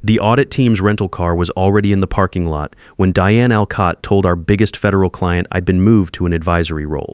The audit team's rental car was already in the parking lot when Diane Alcott told our biggest federal client I'd been moved to an advisory role.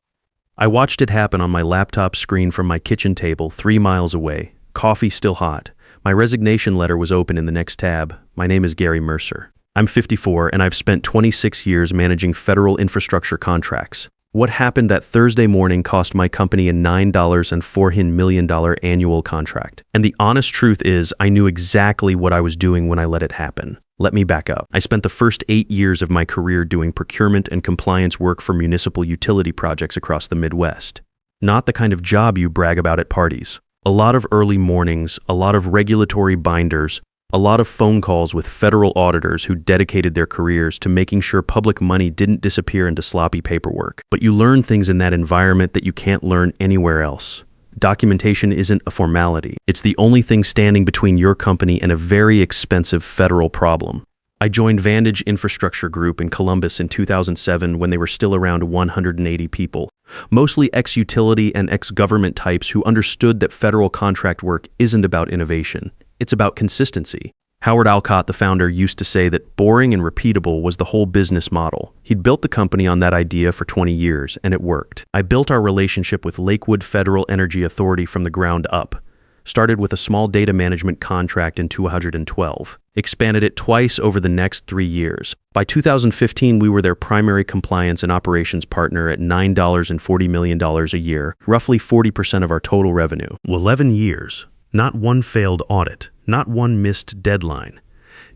I watched it happen on my laptop screen from my kitchen table 3 miles away, coffee still hot. My resignation letter was open in the next tab. My name is Gary Mercer. I'm 54 and I've spent 26 years managing federal infrastructure contracts. What happened that Thursday morning cost my company a $9.4 million annual contract. And the honest truth is, I knew exactly what I was doing when I let it happen. Let me back up. I spent the first 8 years of my career doing procurement and compliance work for municipal utility projects across the Midwest. Not the kind of job you brag about at parties. A lot of early mornings, a lot of regulatory binders, a lot of phone calls with federal auditors who dedicated their careers to making sure public money didn't disappear into sloppy paperwork. But you learn things in that environment that you can't learn anywhere else. Documentation isn't a formality. It's the only thing standing between your company and a very expensive federal problem. I joined Vantage Infrastructure Group in Columbus in 2007 when they were still around 180 people, mostly ex-utility and ex-government types who understood that federal contract work isn't about innovation. It's about consistency. Howard Alcott, the founder, used to say that boring and repeatable was the whole business model. He'd built the company on that idea for 20 years, and it worked. I built our relationship with Lakewood Federal Energy Authority from the ground up. Started with a small data management contract in 2012. Expanded it twice over the next 3 years. By 2015, we were their primary compliance and operations partner at $9.40 million a year, roughly 40% of our total revenue. 11 years. Not one failed audit, not one missed deadline.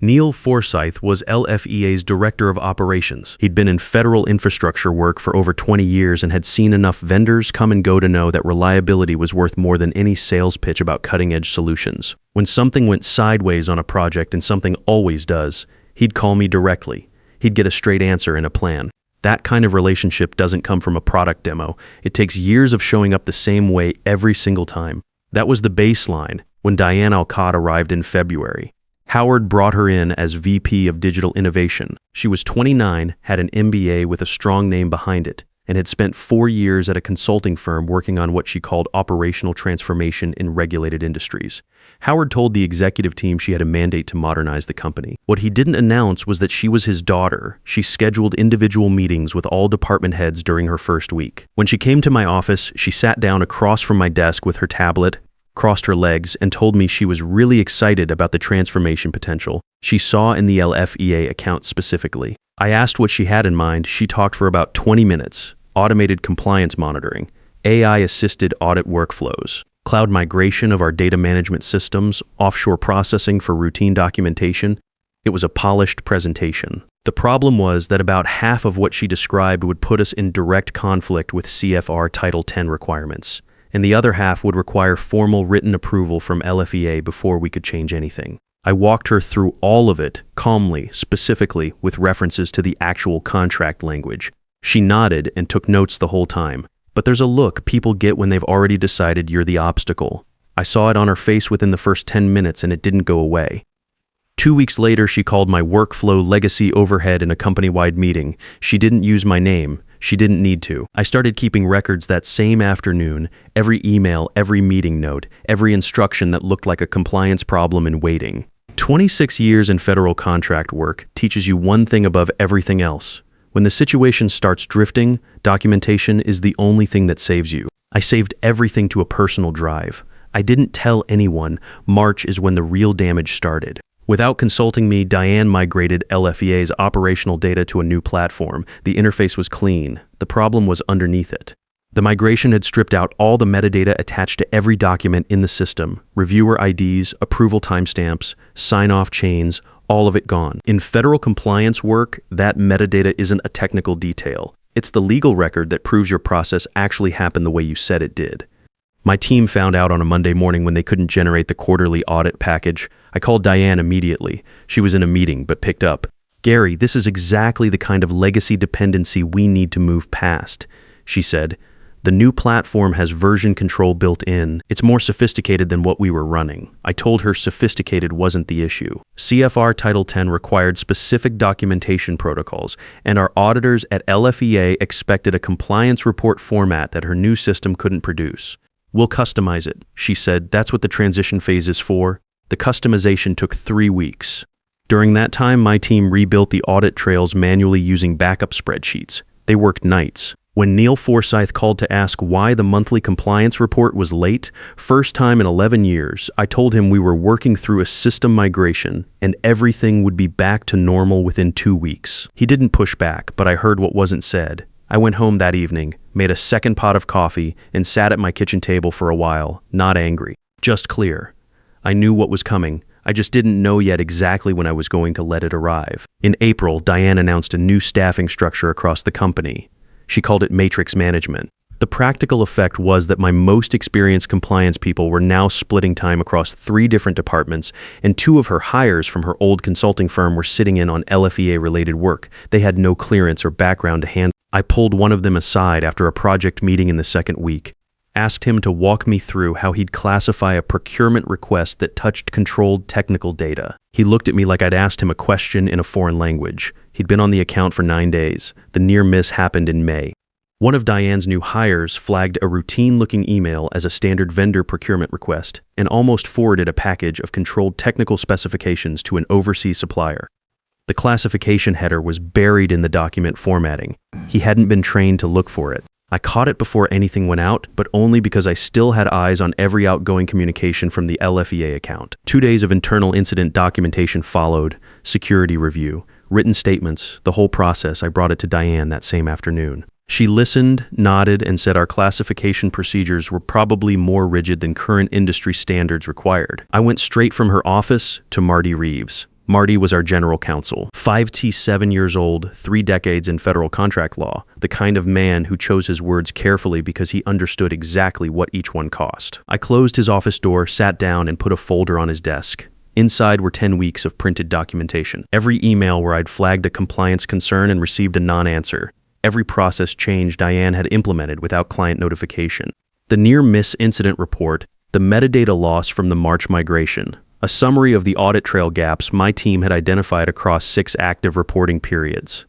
Neil Forsyth was LFEA's Director of Operations. He'd been in federal infrastructure work for over 20 years and had seen enough vendors come and go to know that reliability was worth more than any sales pitch about cutting-edge solutions. When something went sideways on a project, and something always does, he'd call me directly. He'd get a straight answer and a plan. That kind of relationship doesn't come from a product demo. It takes years of showing up the same way every single time. That was the baseline when Diane Alcott arrived in February. Howard brought her in as VP of Digital Innovation. She was 29, had an MBA with a strong name behind it, and had spent 4 years at a consulting firm working on what she called operational transformation in regulated industries. Howard told the executive team she had a mandate to modernize the company. What he didn't announce was that she was his daughter. She scheduled individual meetings with all department heads during her first week. When she came to my office, she sat down across from my desk with her tablet, crossed her legs, and told me she was really excited about the transformation potential she saw in the LFEA account specifically. I asked what she had in mind. She talked for about 20 minutes. Automated compliance monitoring, AI-assisted audit workflows, cloud migration of our data management systems, offshore processing for routine documentation. It was a polished presentation. The problem was that about half of what she described would put us in direct conflict with CFR Title 10 requirements, and the other half would require formal written approval from LFEA before we could change anything. I walked her through all of it, calmly, specifically, with references to the actual contract language. She nodded and took notes the whole time. But there's a look people get when they've already decided you're the obstacle. I saw it on her face within the first 10 minutes, and it didn't go away. 2 weeks later, she called my workflow legacy overhead in a company-wide meeting. She didn't use my name. She didn't need to. I started keeping records that same afternoon, every email, every meeting note, every instruction that looked like a compliance problem in waiting. 26 years in federal contract work teaches you one thing above everything else. When the situation starts drifting, documentation is the only thing that saves you. I saved everything to a personal drive. I didn't tell anyone. March is when the real damage started. Without consulting me, Diane migrated LFEA's operational data to a new platform. The interface was clean. The problem was underneath it. The migration had stripped out all the metadata attached to every document in the system. Reviewer IDs, approval timestamps, sign-off chains, all of it gone. In federal compliance work, that metadata isn't a technical detail. It's the legal record that proves your process actually happened the way you said it did. My team found out on a Monday morning when they couldn't generate the quarterly audit package. I called Diane immediately. She was in a meeting, but picked up. "Gary, this is exactly the kind of legacy dependency we need to move past," she said. "The new platform has version control built in. It's more sophisticated than what we were running." I told her sophisticated wasn't the issue. CFR Title 10 required specific documentation protocols, and our auditors at LFEA expected a compliance report format that her new system couldn't produce. "We'll customize it," she said. "That's what the transition phase is for." The customization took 3 weeks. During that time, my team rebuilt the audit trails manually using backup spreadsheets. They worked nights. When Neil Forsyth called to ask why the monthly compliance report was late, first time in 11 years, I told him we were working through a system migration and everything would be back to normal within 2 weeks. He didn't push back, but I heard what wasn't said. I went home that evening, made a second pot of coffee, and sat at my kitchen table for a while, not angry, just clear. I knew what was coming. I just didn't know yet exactly when I was going to let it arrive. In April, Diane announced a new staffing structure across the company. She called it matrix management. The practical effect was that my most experienced compliance people were now splitting time across 3 different departments, and 2 of her hires from her old consulting firm were sitting in on LFEA-related work. They had no clearance or background to handle. I pulled one of them aside after a project meeting in the second week, asked him to walk me through how he'd classify a procurement request that touched controlled technical data. He looked at me like I'd asked him a question in a foreign language. He'd been on the account for 9 days. The near miss happened in May. One of Diane's new hires flagged a routine-looking email as a standard vendor procurement request and almost forwarded a package of controlled technical specifications to an overseas supplier. The classification header was buried in the document formatting. He hadn't been trained to look for it. I caught it before anything went out, but only because I still had eyes on every outgoing communication from the LFEA account. 2 days of internal incident documentation followed, security review, written statements, the whole process. I brought it to Diane that same afternoon. She listened, nodded, and said our classification procedures were probably more rigid than current industry standards required. I went straight from her office to Marty Reeves. Marty was our general counsel, 5'7" years old, 3 decades in federal contract law, the kind of man who chose his words carefully because he understood exactly what each one cost. I closed his office door, sat down, and put a folder on his desk. Inside were 10 weeks of printed documentation. Every email where I'd flagged a compliance concern and received a non-answer. Every process change Diane had implemented without client notification. The near-miss incident report, the metadata loss from the March migration, a summary of the audit trail gaps my team had identified across 6 active reporting periods.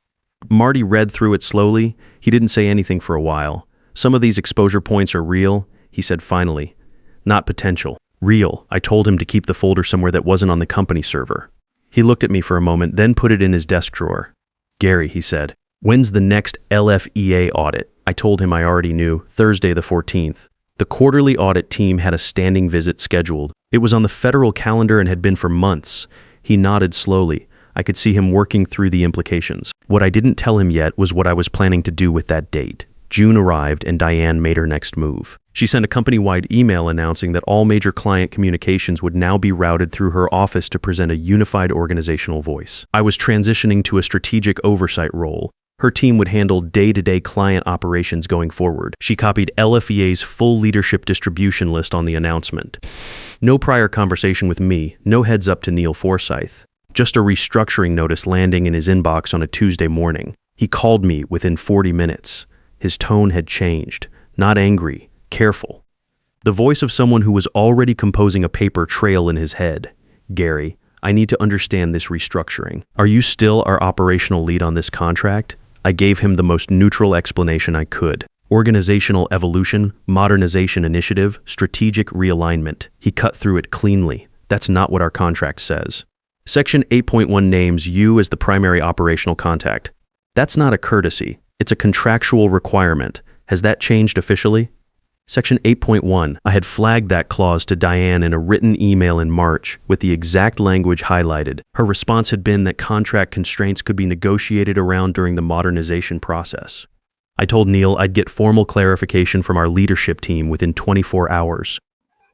Marty read through it slowly. He didn't say anything for a while. Some of these exposure points are real, he said finally. Not potential. Real. I told him to keep the folder somewhere that wasn't on the company server. He looked at me for a moment, then put it in his desk drawer. Gary, he said, when's the next LFEA audit? I told him I already knew, Thursday the 14th. The quarterly audit team had a standing visit scheduled. It was on the federal calendar and had been for months. He nodded slowly. I could see him working through the implications. What I didn't tell him yet was what I was planning to do with that date. June arrived and Diane made her next move. She sent a company-wide email announcing that all major client communications would now be routed through her office to present a unified organizational voice. I was transitioning to a strategic oversight role. Her team would handle day-to-day client operations going forward. She copied LFEA's full leadership distribution list on the announcement. No prior conversation with me, no heads up to Neil Forsyth. Just a restructuring notice landing in his inbox on a Tuesday morning. He called me within 40 minutes. His tone had changed. Not angry, careful. The voice of someone who was already composing a paper trail in his head. Gary, I need to understand this restructuring. Are you still our operational lead on this contract? I gave him the most neutral explanation I could. Organizational evolution, modernization initiative, strategic realignment. He cut through it cleanly. That's not what our contract says. Section 8.1 names you as the primary operational contact. That's not a courtesy. It's a contractual requirement. Has that changed officially? Section 8.1. I had flagged that clause to Diane in a written email in March with the exact language highlighted. Her response had been that contract constraints could be negotiated around during the modernization process. I told Neil I'd get formal clarification from our leadership team within 24 hours.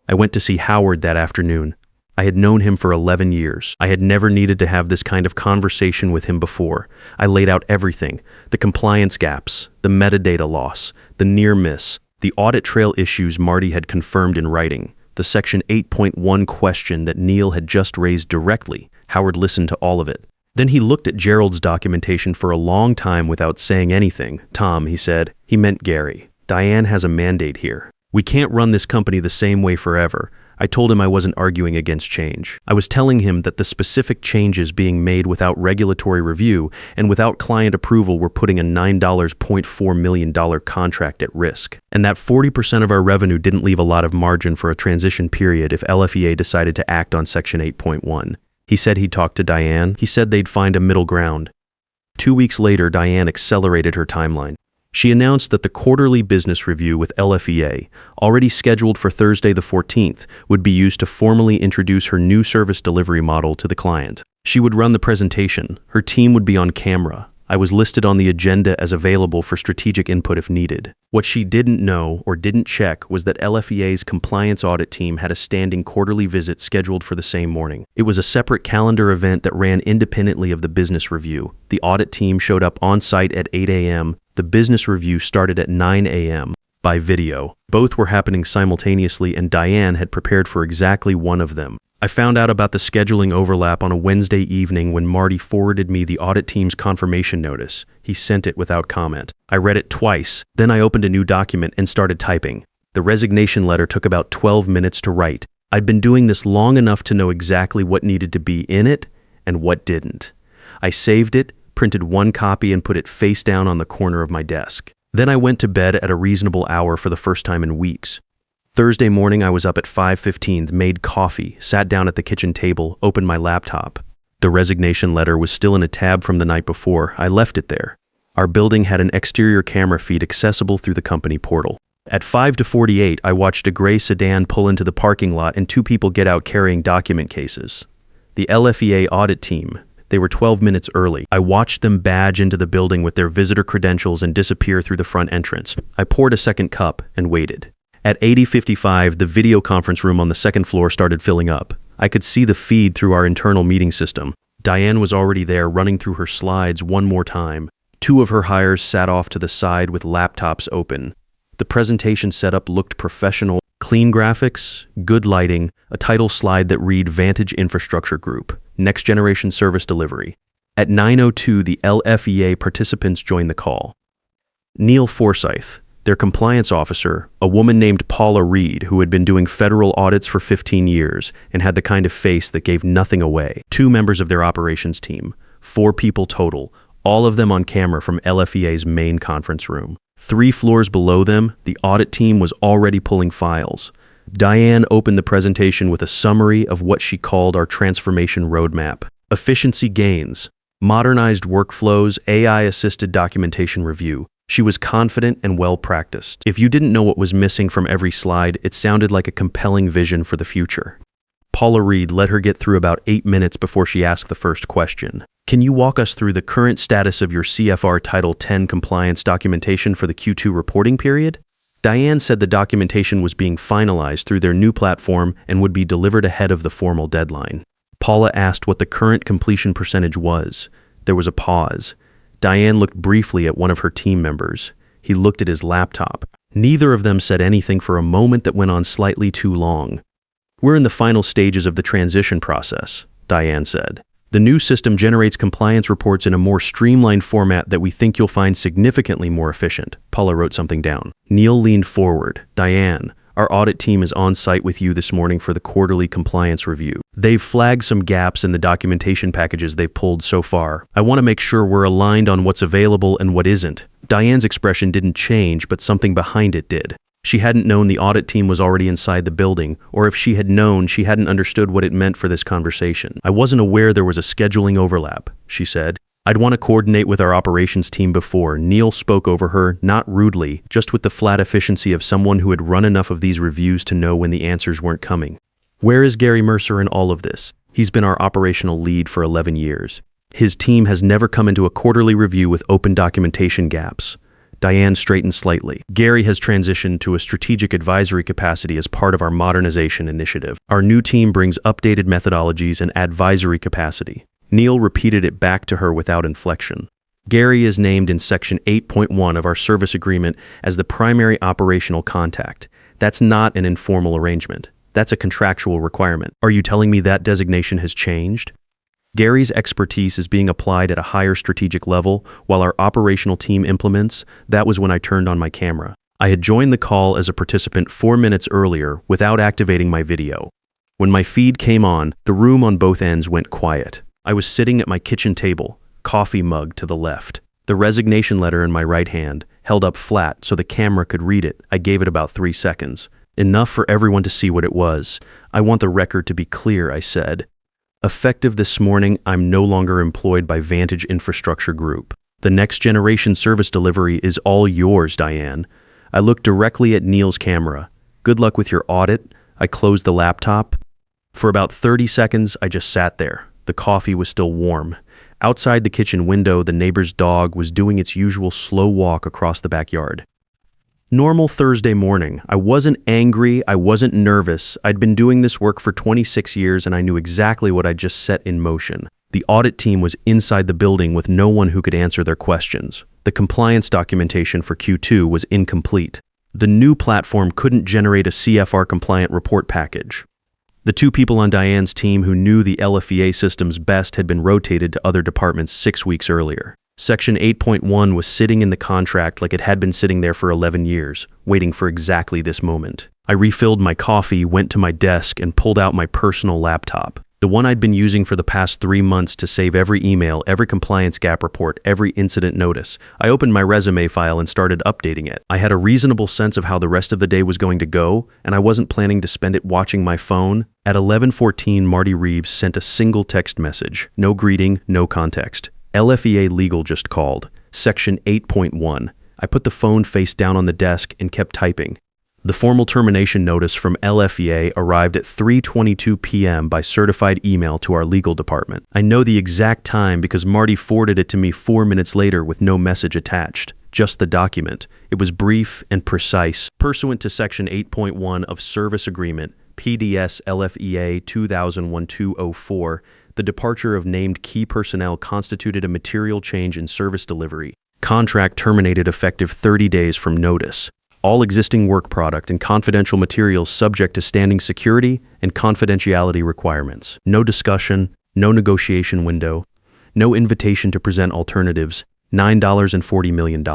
I went to see Howard that afternoon. I had known him for 11 years. I had never needed to have this kind of conversation with him before. I laid out everything, the compliance gaps, the metadata loss, the near miss, the audit trail issues Marty had confirmed in writing, the Section 8.1 question that Neil had just raised directly. Howard listened to all of it. Then he looked at Gerald's documentation for a long time without saying anything. Tom, he said. He meant Gary. Diane has a mandate here. We can't run this company the same way forever. I told him I wasn't arguing against change. I was telling him that the specific changes being made without regulatory review and without client approval were putting a $9.4 million contract at risk, and that 40% of our revenue didn't leave a lot of margin for a transition period if LFEA decided to act on Section 8.1. He said he'd talk to Diane. He said they'd find a middle ground. 2 weeks later, Diane accelerated her timeline. She announced that the quarterly business review with LFEA, already scheduled for Thursday the 14th, would be used to formally introduce her new service delivery model to the client. She would run the presentation. Her team would be on camera. I was listed on the agenda as available for strategic input if needed. What she didn't know or didn't check was that LFEA's compliance audit team had a standing quarterly visit scheduled for the same morning. It was a separate calendar event that ran independently of the business review. The audit team showed up on site at 8 a.m. The business review started at 9 a.m. by video. Both were happening simultaneously, and Diane had prepared for exactly one of them. I found out about the scheduling overlap on a Wednesday evening when Marty forwarded me the audit team's confirmation notice. He sent it without comment. I read it twice, then I opened a new document and started typing. The resignation letter took about 12 minutes to write. I'd been doing this long enough to know exactly what needed to be in it and what didn't. I saved it, printed one copy, and put it face down on the corner of my desk. Then I went to bed at a reasonable hour for the first time in weeks. Thursday morning, I was up at 5:15, made coffee, sat down at the kitchen table, opened my laptop. The resignation letter was still in a tab from the night before. I left it there. Our building had an exterior camera feed accessible through the company portal. At 5:48, I watched a gray sedan pull into the parking lot and 2 people get out carrying document cases. The LFEA audit team. They were 12 minutes early. I watched them badge into the building with their visitor credentials and disappear through the front entrance. I poured a second cup and waited. At 80:55, the video conference room on the second floor started filling up. I could see the feed through our internal meeting system. Diane was already there, running through her slides one more time. 2 of her hires sat off to the side with laptops open. The presentation setup looked professional. Clean graphics, good lighting, a title slide that read Vantage Infrastructure Group, Next Generation Service Delivery. At 9:02, the LFEA participants joined the call. Neil Forsyth, their compliance officer, a woman named Paula Reed, who had been doing federal audits for 15 years and had the kind of face that gave nothing away. 2 members of their operations team, 4 people total, all of them on camera from LFEA's main conference room. 3 floors below them, the audit team was already pulling files. Diane opened the presentation with a summary of what she called our transformation roadmap. Efficiency gains, modernized workflows, AI-assisted documentation review. She was confident and well-practiced. If you didn't know what was missing from every slide, it sounded like a compelling vision for the future. Paula Reed let her get through about 8 minutes before she asked the first question. Can you walk us through the current status of your CFR Title 10 compliance documentation for the Q2 reporting period? Diane said the documentation was being finalized through their new platform and would be delivered ahead of the formal deadline. Paula asked what the current completion percentage was. There was a pause. Diane looked briefly at one of her team members. He looked at his laptop. Neither of them said anything for a moment that went on slightly too long. We're in the final stages of the transition process, Diane said. The new system generates compliance reports in a more streamlined format that we think you'll find significantly more efficient. Paula wrote something down. Neil leaned forward. Diane, our audit team is on site with you this morning for the quarterly compliance review. They've flagged some gaps in the documentation packages they've pulled so far. I want to make sure we're aligned on what's available and what isn't. Diane's expression didn't change, but something behind it did. She hadn't known the audit team was already inside the building, or if she had known, she hadn't understood what it meant for this conversation. I wasn't aware there was a scheduling overlap, she said. I'd want to coordinate with our operations team before. Neil spoke over her, not rudely, just with the flat efficiency of someone who had run enough of these reviews to know when the answers weren't coming. Where is Gary Mercer in all of this? He's been our operational lead for 11 years. His team has never come into a quarterly review with open documentation gaps. Diane straightened slightly. Gary has transitioned to a strategic advisory capacity as part of our modernization initiative. Our new team brings updated methodologies and advisory capacity. Neil repeated it back to her without inflection. Gary is named in Section 8.1 of our service agreement as the primary operational contact. That's not an informal arrangement. That's a contractual requirement. Are you telling me that designation has changed? Gary's expertise is being applied at a higher strategic level while our operational team implements. That was when I turned on my camera. I had joined the call as a participant 4 minutes earlier without activating my video. When my feed came on, the room on both ends went quiet. I was sitting at my kitchen table, coffee mug to the left, the resignation letter in my right hand, held up flat so the camera could read it. I gave it about 3 seconds. Enough for everyone to see what it was. "I want the record to be clear," I said. "Effective this morning, I'm no longer employed by Vantage Infrastructure Group. The next generation service delivery is all yours, Diane." I looked directly at Neil's camera. "Good luck with your audit." I closed the laptop. For about 30 seconds, I just sat there. The coffee was still warm. Outside the kitchen window, the neighbor's dog was doing its usual slow walk across the backyard. Normal Thursday morning. I wasn't angry, I wasn't nervous. I'd been doing this work for 26 years and I knew exactly what I'd just set in motion. The audit team was inside the building with no one who could answer their questions. The compliance documentation for Q2 was incomplete. The new platform couldn't generate a CFR-compliant report package. The 2 people on Diane's team who knew the LFEA systems best had been rotated to other departments 6 weeks earlier. Section 8.1 was sitting in the contract like it had been sitting there for 11 years, waiting for exactly this moment. I refilled my coffee, went to my desk, and pulled out my personal laptop. The one I'd been using for the past 3 months to save every email, every compliance gap report, every incident notice. I opened my resume file and started updating it. I had a reasonable sense of how the rest of the day was going to go, and I wasn't planning to spend it watching my phone. At 11:14, Marty Reeves sent a single text message. No greeting, no context. "LFEA Legal just called. Section 8.1. I put the phone face down on the desk and kept typing. The formal termination notice from LFEA arrived at 3:22 p.m. by certified email to our legal department. I know the exact time because Marty forwarded it to me 4 minutes later with no message attached, just the document. It was brief and precise. Pursuant to Section 8.1 of Service Agreement, PDS LFEA 2001-204, the departure of named key personnel constituted a material change in service delivery. Contract terminated effective 30 days from notice. All existing work product and confidential materials subject to standing security and confidentiality requirements. No discussion, no negotiation window, no invitation to present alternatives. $9.40 million.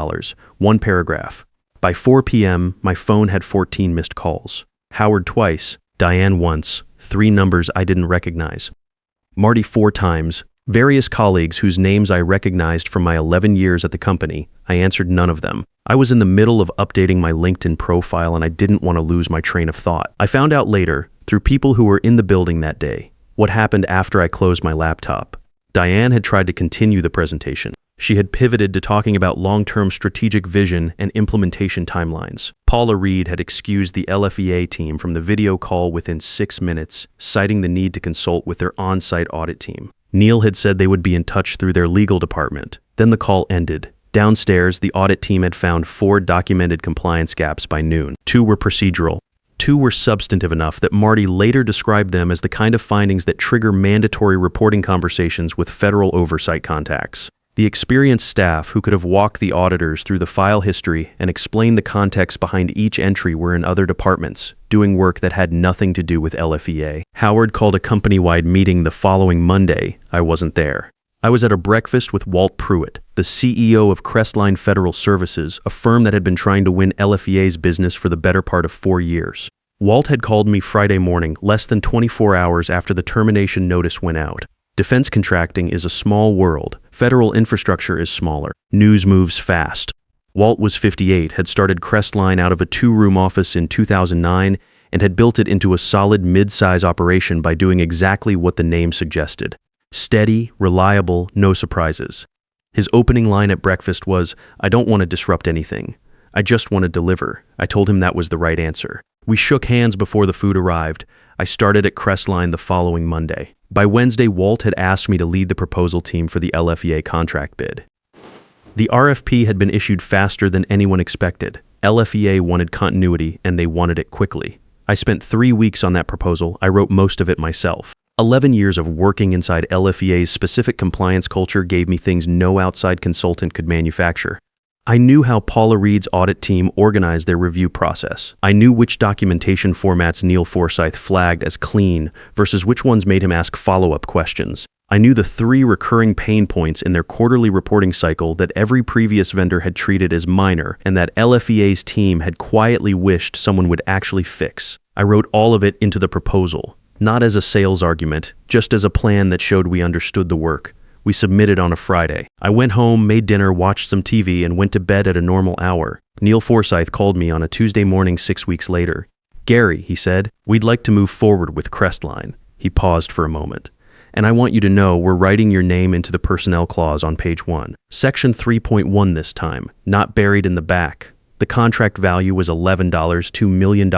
1 paragraph. By 4 p.m., my phone had 14 missed calls. Howard twice, Diane once, 3 numbers I didn't recognize. Marty 4 times, various colleagues whose names I recognized from my 11 years at the company. I answered none of them. I was in the middle of updating my LinkedIn profile and I didn't want to lose my train of thought. I found out later, through people who were in the building that day, what happened after I closed my laptop. Diane had tried to continue the presentation. She had pivoted to talking about long-term strategic vision and implementation timelines. Paula Reed had excused the LFEA team from the video call within 6 minutes, citing the need to consult with their on-site audit team. Neil had said they would be in touch through their legal department. Then the call ended. Downstairs, the audit team had found 4 documented compliance gaps by noon. 2 were procedural. 2 were substantive enough that Marty later described them as the kind of findings that trigger mandatory reporting conversations with federal oversight contacts. The experienced staff who could have walked the auditors through the file history and explained the context behind each entry were in other departments, doing work that had nothing to do with LFEA. Howard called a company-wide meeting the following Monday. I wasn't there. I was at a breakfast with Walt Pruitt, the CEO of Crestline Federal Services, a firm that had been trying to win LFEA's business for the better part of 4 years. Walt had called me Friday morning, less than 24 hours after the termination notice went out. Defense contracting is a small world. Federal infrastructure is smaller. News moves fast. Walt was 58, had started Crestline out of a 2-room office in 2009, and had built it into a solid mid-size operation by doing exactly what the name suggested. Steady, reliable, no surprises. His opening line at breakfast was, "I don't want to disrupt anything. I just want to deliver." I told him that was the right answer. We shook hands before the food arrived. I started at Crestline the following Monday. By Wednesday, Walt had asked me to lead the proposal team for the LFEA contract bid. The RFP had been issued faster than anyone expected. LFEA wanted continuity, and they wanted it quickly. I spent 3 weeks on that proposal. I wrote most of it myself. 11 years of working inside LFEA's specific compliance culture gave me things no outside consultant could manufacture. I knew how Paula Reed's audit team organized their review process. I knew which documentation formats Neil Forsyth flagged as clean versus which ones made him ask follow-up questions. I knew the 3 recurring pain points in their quarterly reporting cycle that every previous vendor had treated as minor and that LFEA's team had quietly wished someone would actually fix. I wrote all of it into the proposal, not as a sales argument, just as a plan that showed we understood the work. We submitted on a Friday. I went home, made dinner, watched some TV, and went to bed at a normal hour. Neil Forsyth called me on a Tuesday morning 6 weeks later. "Gary," he said, "we'd like to move forward with Crestline." He paused for a moment. "And I want you to know we're writing your name into the personnel clause on page 1. Section 3.1 this time, not buried in the back. The contract value was $11, $2 million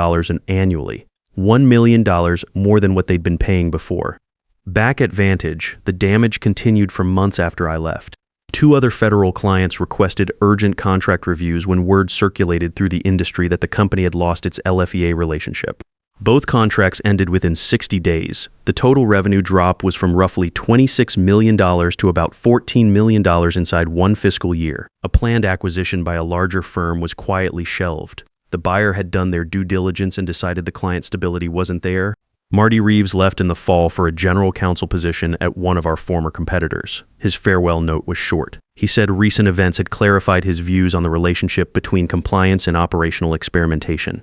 annually. $1 million more than what they'd been paying before." Back at Vantage, the damage continued for months after I left. 2 other federal clients requested urgent contract reviews when word circulated through the industry that the company had lost its LFEA relationship. Both contracts ended within 60 days. The total revenue drop was from roughly $26 million to about $14 million inside 1 fiscal year. A planned acquisition by a larger firm was quietly shelved. The buyer had done their due diligence and decided the client stability wasn't there. Marty Reeves left in the fall for a general counsel position at one of our former competitors. His farewell note was short. He said recent events had clarified his views on the relationship between compliance and operational experimentation.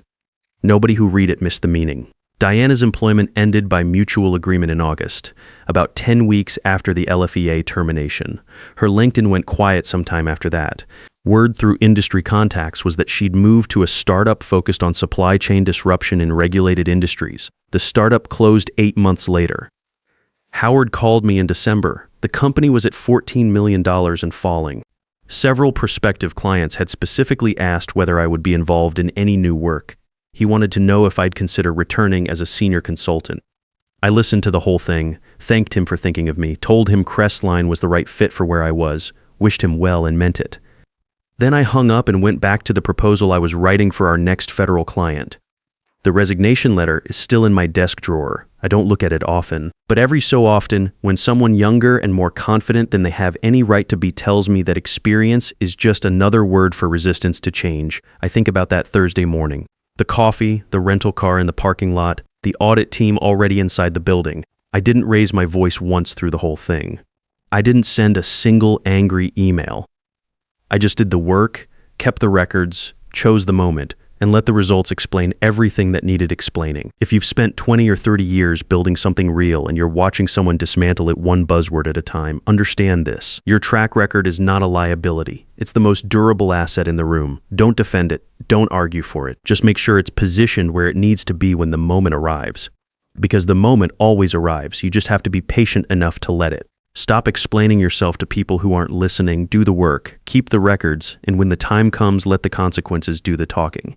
Nobody who read it missed the meaning. Diana's employment ended by mutual agreement in August, about 10 weeks after the LFEA termination. Her LinkedIn went quiet sometime after that. Word through industry contacts was that she'd moved to a startup focused on supply chain disruption in regulated industries. The startup closed 8 months later. Howard called me in December. The company was at $14 million and falling. Several prospective clients had specifically asked whether I would be involved in any new work. He wanted to know if I'd consider returning as a senior consultant. I listened to the whole thing, thanked him for thinking of me, told him Crestline was the right fit for where I was, wished him well and meant it. Then I hung up and went back to the proposal I was writing for our next federal client. The resignation letter is still in my desk drawer. I don't look at it often, but every so often, when someone younger and more confident than they have any right to be tells me that experience is just another word for resistance to change, I think about that Thursday morning. The coffee, the rental car in the parking lot, the audit team already inside the building. I didn't raise my voice once through the whole thing. I didn't send a single angry email. I just did the work, kept the records, chose the moment, and let the results explain everything that needed explaining. If you've spent 20 or 30 years building something real and you're watching someone dismantle it one buzzword at a time, understand this. Your track record is not a liability. It's the most durable asset in the room. Don't defend it. Don't argue for it. Just make sure it's positioned where it needs to be when the moment arrives. Because the moment always arrives. You just have to be patient enough to let it. Stop explaining yourself to people who aren't listening. Do the work, keep the records, and when the time comes, let the consequences do the talking.